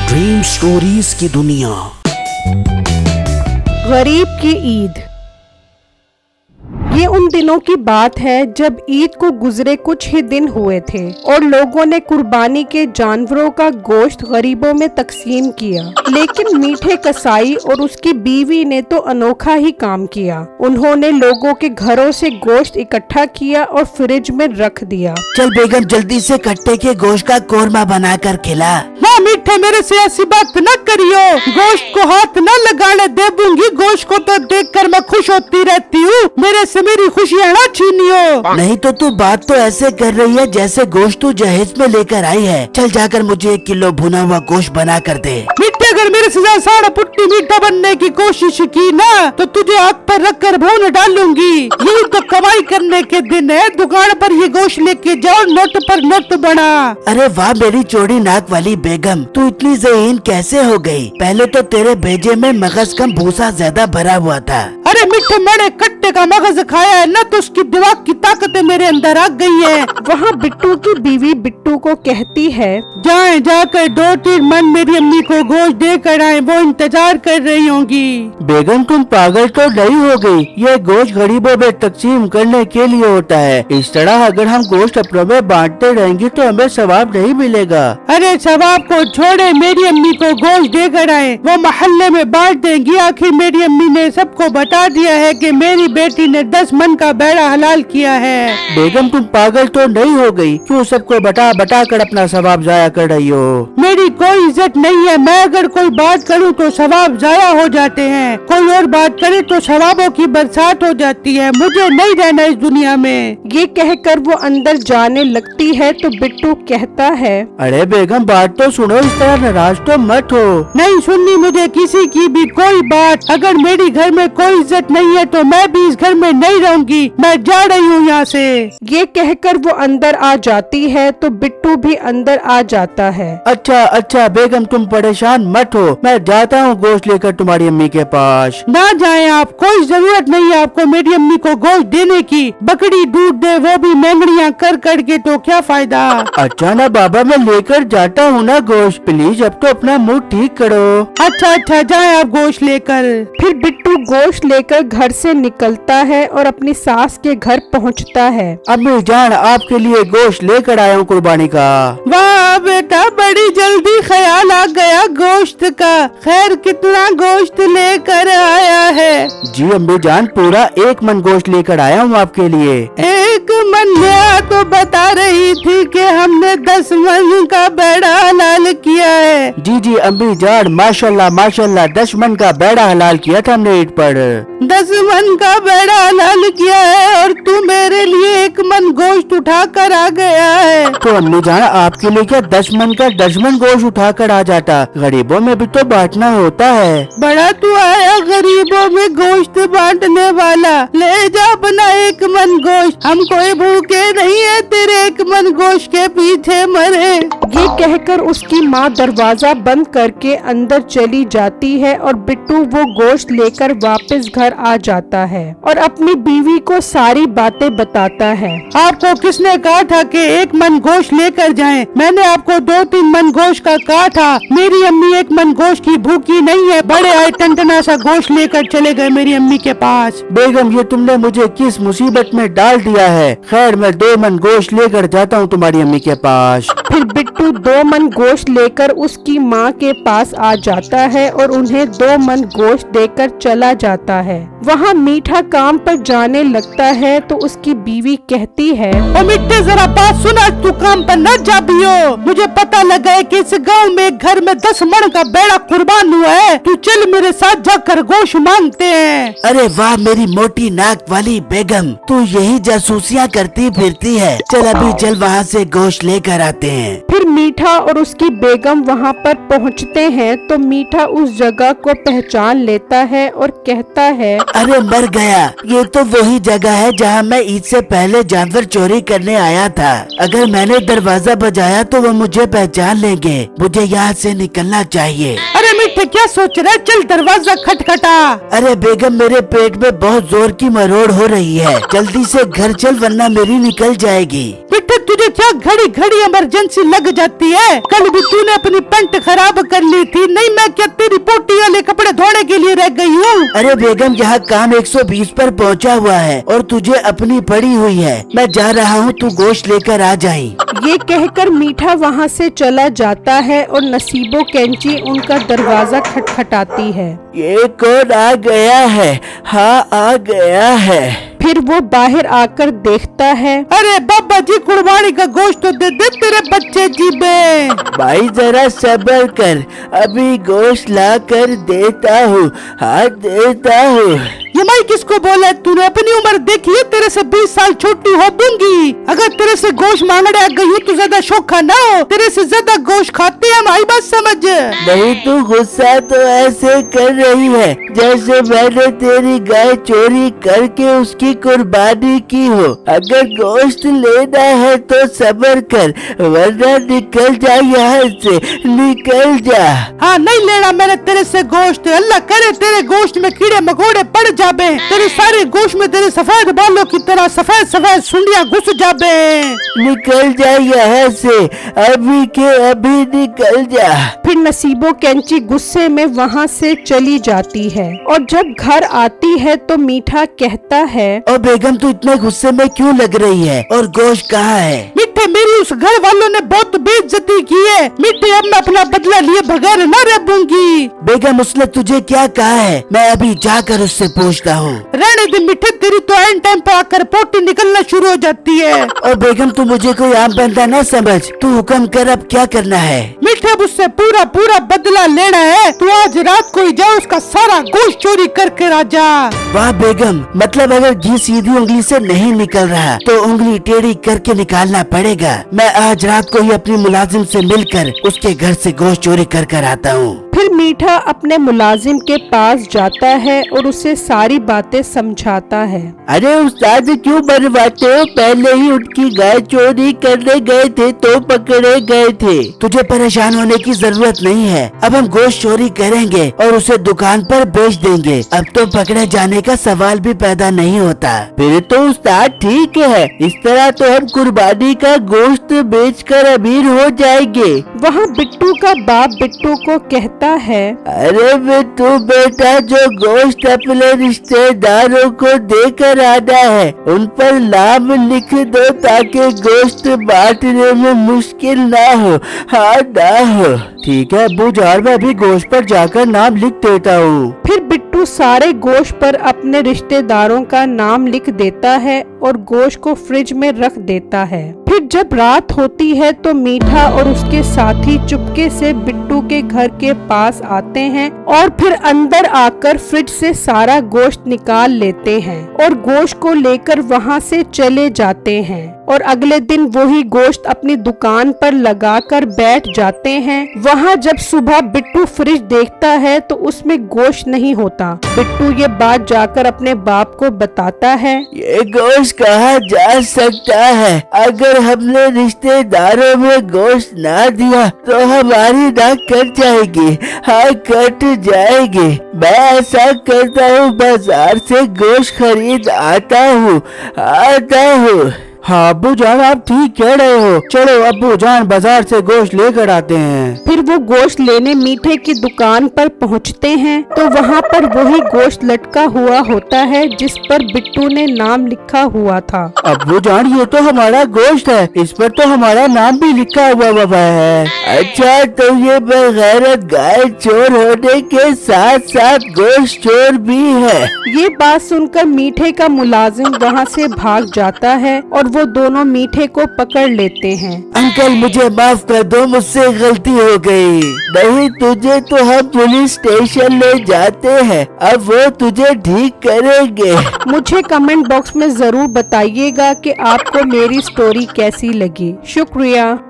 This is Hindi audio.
ड्रीम स्टोरीज की दुनिया। गरीब की ईद। ये उन दिनों की बात है जब ईद को गुजरे कुछ ही दिन हुए थे और लोगों ने कुर्बानी के जानवरों का गोश्त गरीबों में तकसीम किया। लेकिन मीठे कसाई और उसकी बीवी ने तो अनोखा ही काम किया। उन्होंने लोगों के घरों से गोश्त इकट्ठा किया और फ्रिज में रख दिया। चल बेगम, जल्दी से कट्टे के गोश्त का कोरमा बनाकर खिला। ना मीठे, मेरे से ऐसी बात न करियो। गोश्त को हाथ न लगाने दे दूंगी। गोश्त को तो देखकर मैं खुश होती रहती हूँ। मेरे से मेरी खुशियाँ न छीनियो। नहीं तो तू बात तो ऐसे कर रही है जैसे गोश्त तू जहेज में लेकर आई है। चल जाकर मुझे 1 किलो भुना हुआ गोश्त बना कर दे। मीठे, अगर मेरे से सारा पुट्टी मीठा बनने की कोशिश की ना तो तुझे आग पर रख कर भून डालूंगी। यही तो कमाई करने के दिन है। दुकान पर ये गोश्त लेके जाओ, नोट पर नोट बना। अरे वाह मेरी चौड़ी नाक वाली बेगम, तू इतनी ज़हीन कैसे हो गई? पहले तो तेरे भेजे में मगज कम भूसा ज्यादा भरा हुआ था। अरे मीठे, मैंने कट्टे का मगज खाया है ना, तो उसकी दिमाग की ताकतें मेरे अंदर आ गई है। वहाँ बिट्टू की बीवी बिट्टू को कहती है, जाएं जाकर 2-3 मन मेरी अम्मी को गोश्त देकर आए, वो इंतजार कर रही होंगी। बेगम तुम पागल तो नहीं हो गई? ये गोश्त गरीबों में तकसीम करने के लिए होता है। इस तरह अगर हम गोश्त अपनों में बांटते रहेंगे तो हमें सवाब नहीं मिलेगा। अरे सवाब को छोड़े, मेरी अम्मी को गोश्त देकर आए, वो मोहल्ले में बांट देंगी। आखिर मेरी अम्मी ने सबको बता दिया है कि मेरी बेटी ने 10 मन का बेड़ा हलाल किया है। बेगम तुम पागल तो नहीं हो गई? क्यों सबको बता बता कर अपना सवाब जाया कर रही हो? मेरी कोई इज्जत नहीं है। मैं अगर कोई बात करूं तो सवाब जाया हो जाते हैं। कोई और बात करे तो सवाबों की बरसात हो जाती है। मुझे नहीं रहना इस दुनिया में। ये कहकर वो अंदर जाने लगती है तो बिट्टू कहता है, अरे बेगम बात तो सुनो, इस तरह नाराज तो मत हो। नहीं सुननी मुझे किसी की भी कोई बात। अगर मेरी घर में कोई इज्जत नहीं है तो मैं भी इस घर में नहीं रहूंगी। मैं जा रही हूँ यहाँ से। ये कहकर वो अंदर आ जाती है तो बिट्टू भी अंदर आ जाता है। अच्छा अच्छा बेगम तुम परेशान मत हो, मैं जाता हूँ गोश्त लेकर तुम्हारी अम्मी के पास। ना जाएं आप, कोई जरूरत नहीं है आपको मेरी अम्मी को गोश्त देने की। बकरी दूध दे, वो भी मेंगड़ियाँ कर कर के, तो क्या फायदा। अच्छा ना बाबा, मैं लेकर जाता हूँ ना गोश्त। प्लीज अब तो अपना मूड ठीक करो। अच्छा अच्छा, जाए आप गोश्त लेकर। फिर बिट्टू गोश्त लेकर घर से निकलता है और अपनी सास के घर पहुंचता है। अम्मी जान, आपके लिए गोश्त लेकर आया हूँ कुर्बानी का। वाह बेटा, बड़ी जल्दी ख्याल आ गया गोश्त का। खैर कितना गोश्त लेकर आया है? जी अम्मी जान, पूरा 1 मन गोश्त लेकर आया हूँ आपके लिए। 1 मन लिया तो बता रही थी कि हमने 10 मन का बेड़ा हलाल किया है। जी जी अम्मी जान, माशाल्लाह माशाल्लाह, 10 मन का बेड़ा हलाल किया था हमने ईद पर। 10 मन का बेड़ा हलाल किया है और तू मेरे लिए 1 मन गोश्त उठा कर आ गया है। तो अम्मी जान, आपके लिए क्या 10 मन का 10 मन गोश्त उठा कर आ जाता? गरीबों में भी तो बांटना होता है। बड़ा तू आया गरीबों में गोश्त बांटने वाला। ले जा अपना 1 मन गोश्त। हम कोई भूखे नहीं है तेरे 1 मन गोश्त के पीछे मरे। ये कहकर उसकी माँ दरवाजा बंद करके अंदर चली जाती है और बिट्टू वो गोश्त लेकर वापस घर आ जाता है और अपनी बीवी को सारी बातें बताता है। आपको किसने कहा था कि 1 मन गोश्त लेकर जाएं? मैंने आपको 2-3 मन गोश्त का कहा था। मेरी अम्मी 1 मन गोश्त की भूखी नहीं है। बड़े आए टनटना सा गोश्त लेकर चले गए मेरी अम्मी के पास। बेगम ये तुमने मुझे किस मुसीबत में डाल दिया है? खैर मैं 2 मन गोश्त लेकर जाता हूँ तुम्हारी अम्मी के पास। फिर बिट्टू 2 मन गोश्त लेकर उसकी माँ के पास आ जाता है और उन्हें 2 मन गोश्त देकर चला जाता है। वहाँ मीठा काम पर जाने लगता है तो उसकी बीवी कहती है, ओ मिट्टे जरा बात सुना, तू काम पर न जा बियो। मुझे पता लगा है कि इस गांव में घर में 10 मन का बेड़ा कुर्बान हुआ है। तू चल मेरे साथ जाकर गोश्त मांगते हैं। अरे वाह मेरी मोटी नाक वाली बेगम, तू यही जासूसियाँ करती फिरती है। चल अभी चल वहाँ से गोश्त लेकर आते हैं। फिर मीठा और उसकी बेगम वहाँ पर पहुँचते हैं तो मीठा उस जगह को पहचान लेता है और कहता है, अरे मर गया, ये तो वही जगह है जहाँ मैं ईद से पहले जानवर चोरी करने आया था। अगर मैंने दरवाजा बजाया तो वो मुझे पहचान लेंगे। मुझे यहाँ से निकलना चाहिए। अरे मिठे क्या सोच रहे? चल दरवाजा खटखटा। अरे बेगम, मेरे पेट में बहुत जोर की मरोड़ हो रही है, जल्दी से घर चल वरना मेरी निकल जाएगी। बेटे तुझे क्या घड़ी घड़ी इमरजेंसी लग जाती है? कल भी तूने अपनी पैंट खराब कर ली थी, नहीं मैं क्या तेरी पोटी वाले कपड़े धोने के लिए रह गई हूँ? अरे बेगम, यहाँ काम 120 पर पहुँचा हुआ है और तुझे अपनी पड़ी हुई है। मैं जा रहा हूँ, तू गोश्त लेकर आ जाई। ये कहकर मीठा वहाँ से चला जाता है और नसीबो कैंची उनका दरवाजा खटखटाती है। ये कौन आ गया है? हाँ, आ गया है। फिर वो बाहर आकर देखता है। अरे बाबा जी, कुर्बानी का गोश्त तो दे तेरे बच्चे जी में। भाई जरा सब्र कर, अभी गोश्त ला कर देता हूँ। हाँ देता हूँ। ये मैं किसको बोला? तूने अपनी उम्र देखी है? तेरे से 20 साल छोटी हो दूंगी। अगर तेरे से गोश्त मांगने आ गई हूँ तो ज्यादा शौक ना हो, तेरे से ज्यादा गोश्त खाते हैं हमारी बात समझ। नहीं, तू गुस्सा तो ऐसे कर रही है जैसे मैंने तेरी गाय चोरी करके उसकी कुर्बानी की हो। अगर गोश्त लेना है तो सब्र कर वरना निकल जा यहाँ से, निकल जा। हाँ, नहीं लेना मैंने तेरे से गोश्त। अल्लाह करे तेरे गोश्त में कीड़े मकोड़े पड़ जाबे, तेरे सारे गोश्त में तेरे सफेद बालों की तरह सफेद सफेद सुंडियां घुस जाबे। निकल जा यहाँ से, अभी के अभी निकल जा। फिर नसीबो कैंची गुस्से में वहाँ से चली जाती है और जब घर आती है तो मीठा कहता है, और बेगम तू इतने गुस्से में क्यों लग रही है? और गोश्त कहाँ है? मिठे, मेरी उस घर वालों ने बहुत बेइज्जती की है। मिठे, अब मैं अपना बदला लिए बगैर न रह पाऊंगी। बेगम, उसने तुझे क्या कहा है? मैं अभी जाकर उससे पूछता हूँ। रहने दे मिठे, तेरी तो एंड टाइम पर आकर पोटी निकलना शुरू हो जाती है। और बेगम, तू मुझे कोई आम बंदा न समझ, तू हुक्म कर, अब क्या करना है? मिठे, अब उससे पूरा पूरा बदला लेना है। तू आज रात को ही जा उसका सारा गोश्त चोरी करके राजा। वाह बेगम, मतलब अगर घी सीधी उंगली से नहीं निकल रहा तो उंगली टेढ़ी करके निकालना पड़ेगा। मैं आज रात को ही अपनी मुलाजिम से मिलकर उसके घर से गोश्त चोरी कर कर आता हूँ। फिर मीठा अपने मुलाजिम के पास जाता है और उसे सारी बातें समझाता है। अरे उस्ताद, क्यों बनवाते हो? पहले ही उनकी गाय चोरी करने गए थे तो पकड़े गए थे। तुझे परेशान होने की जरूरत नहीं है। अब हम गोश्त चोरी करेंगे और उसे दुकान पर बेच देंगे। अब तो पकड़े जाने का सवाल भी पैदा नहीं होता। फिर तो उस्ताद ठीक है, इस तरह तो हम कुर्बानी का गोश्त बेचकर अमीर हो जाएंगे। वहाँ बिट्टू का बाप बिट्टू को कहता है, अरे बिट्टू बेटा, जो गोश्त अपने रिश्तेदारों को देकर आना है उन पर नाम लिख दो ताकि गोश्त बांटने में मुश्किल ना हो। हाँ ना हो। ठीक है अब्बू जान, मैं अभी गोश्त पर जाकर नाम लिख देता हूँ। फिर बिट्टू सारे गोश्त पर अपने रिश्तेदारों का नाम लिख देता है और गोश्त को फ्रिज में रख देता है। फिर जब रात होती है तो मीठा और उसके साथी चुपके से बिट्टू के घर के पास आते हैं और फिर अंदर आकर फ्रिज से सारा गोश्त निकाल लेते हैं और गोश्त को लेकर वहां से चले जाते हैं। और अगले दिन वही गोश्त अपनी दुकान पर लगाकर बैठ जाते हैं। वहाँ जब सुबह बिट्टू फ्रिज देखता है तो उसमें गोश्त नहीं होता। बिट्टू ये बात जाकर अपने बाप को बताता है। ये गोश्त कहाँ जा सकता है? अगर हमने रिश्तेदारों में गोश्त ना दिया तो हमारी नाक कट जाएगी। हाँ कट जाएगी। मैं ऐसा करता हूँ, बाजार से गोश्त खरीद आता हूँ। हाँ अब्बू जान, आप ठीक कह रहे हो। चलो अब्बू जान, बाजार से गोश्त लेकर आते हैं। फिर वो गोश्त लेने मीठे की दुकान पर पहुंचते हैं तो वहाँ पर वही गोश्त लटका हुआ होता है जिस पर बिट्टू ने नाम लिखा हुआ था। अब्बू जान, ये तो हमारा गोश्त है, इस पर तो हमारा नाम भी लिखा हुआ है। अच्छा, तो ये बेगैरत गाय चोर होने के साथ साथ गोश्त चोर भी है। ये बात सुनकर मीठे का मुलाजिम वहाँ से भाग जाता है और वो दोनों मीठे को पकड़ लेते हैं। अंकल मुझे माफ कर दो, मुझसे गलती हो गई। नहीं, तुझे तो हम पुलिस स्टेशन ले जाते हैं, अब वो तुझे ठीक करेंगे। मुझे कमेंट बॉक्स में जरूर बताइएगा कि आपको मेरी स्टोरी कैसी लगी। शुक्रिया।